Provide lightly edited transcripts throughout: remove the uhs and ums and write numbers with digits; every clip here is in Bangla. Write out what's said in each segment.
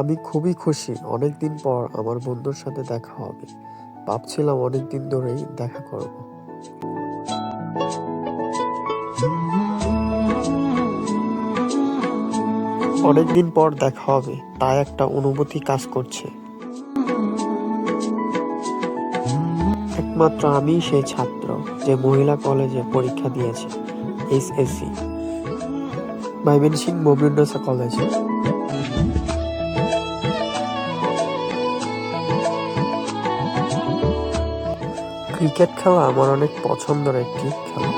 আমি খুবই খুশি, অনেকদিন পর আমার বন্ধুর সাথে দেখা হবে। ভাবছিলাম অনেকদিন ধরেই দেখা করব। অনেকদিন পর দেখা হবে, তাই একটা অনুভূতি কাজ করছে। একমাত্র আমিই সেই ছাত্র যে মহিলা কলেজে পরীক্ষা দিয়েছে, এইচএসসি, ময়মনসিংহ মোমিনুন্নেছা কলেজে। ক্রিকেট খেলা আমার অনেক পছন্দের একটি খেলা।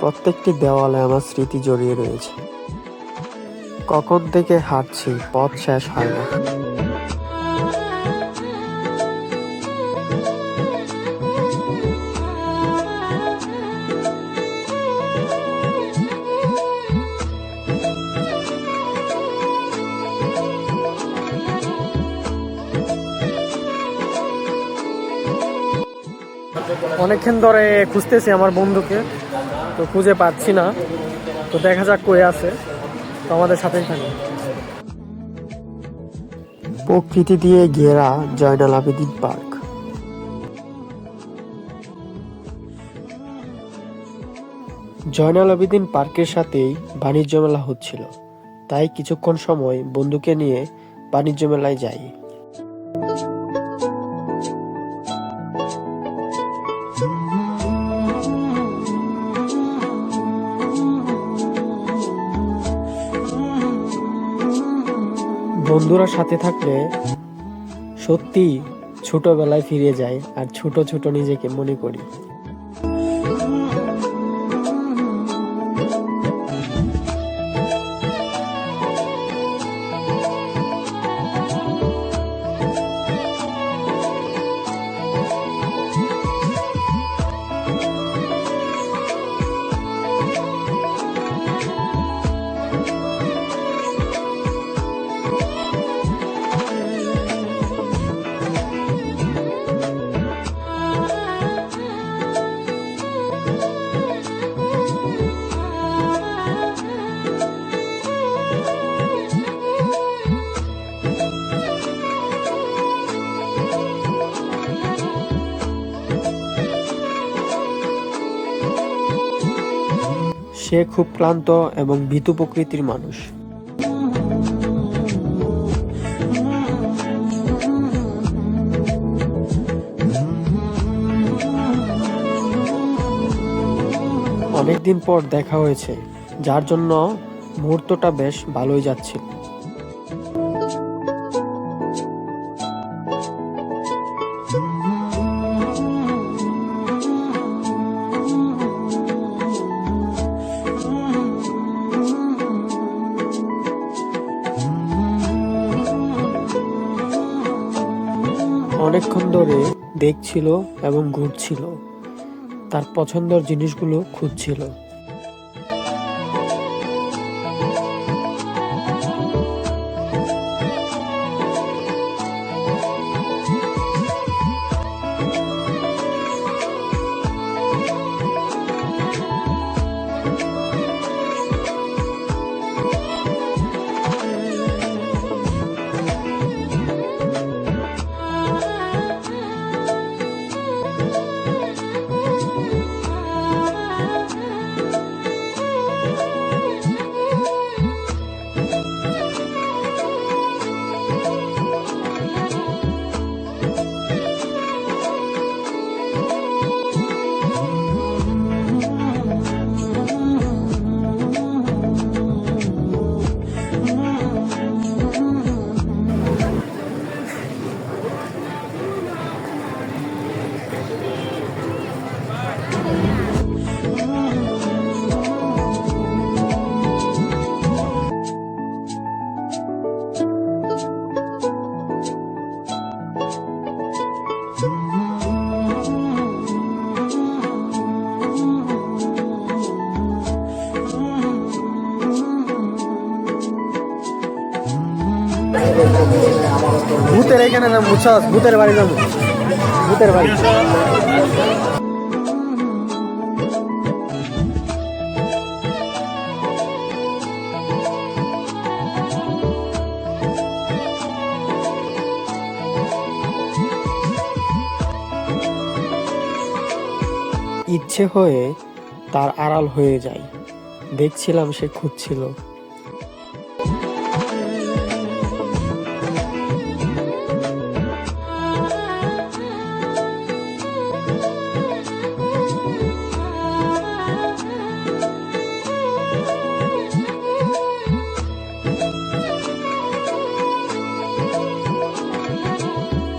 প্রত্যেকটি দেওয়ালে আমার স্মৃতি জড়িয়ে রয়েছে। কখন থেকে হাঁটছি, পথ শেষ হয় না। অনেকক্ষণ ধরে খুঁজতেছি আমার বন্ধুকে, তো খুঁজে পাচ্ছি না। তো দেখা যাক কই আছে, তো আমাদের সাথেই থাকুন। প্রকৃতি দিয়ে ঘেরা জয়নাল আবেদিন পার্ক। জয়নাল আবেদিন পার্কের সাথেই বাণিজ্য মেলা হচ্ছিল, তাই কিছুক্ষণ সময় বন্ধুকে নিয়ে বাণিজ্য মেলায় যাই। বন্ধুরা সাথে থাকলে সত্যি ছোটবেলায় ফিরে যায় আর ছোট ছোট নিজেকে মনে করি। সে খুব ক্লান্ত এবং ভীতু প্রকৃতির মানুষ। অনেকদিন পর দেখা হয়েছে, যার জন্য মুহূর্তটা বেশ ভালোই যাচ্ছিল। অনেকক্ষণ ধরে দেখছিল এবং ঘুরছিল, তার পছন্দের জিনিসগুলো খুঁজছিল। ভূতের এখানে নাম বুঝছস, ভূতের বাড়ি যাবো, ভূতের বাড়ি। ইচ্ছে হয়ে তার আড়াল হয়ে যাই। দেখছিলাম সে খুঁজছিল।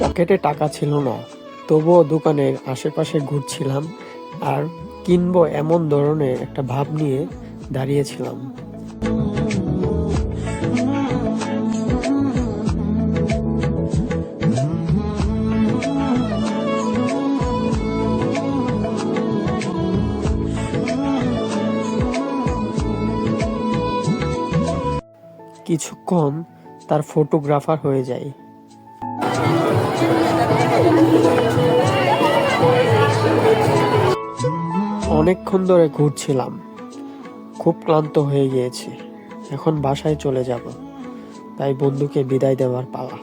পকেটে টাকা ছিল না, তবুও দোকানের আশেপাশে ঘুরছিলাম আর কিনবো এমন ধরনের একটা ভাব নিয়ে দাঁড়িয়েছিলাম। কিছুক্ষণ তার ফটোগ্রাফার হয়ে যায়। অনেকক্ষণ ধরে ঘুরছিলাম, খুব ক্লান্ত হয়ে গিয়েছি। এখন বাসায় চলে যাব, তাই বন্ধুকে বিদায় দেওয়ার পালা।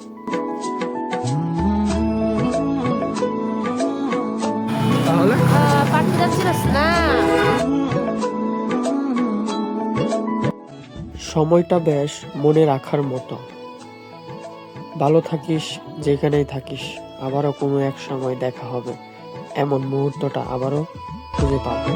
তাহলে পার্কে যাচ্ছিলাস না? সময়টা বেশ মনে রাখার মতো। ভালো থাকিস যেখানেই থাকিস, আবারও কোনো এক সময় দেখা হবে, এমন মুহূর্তটা আবারও খুঁজে পাবো।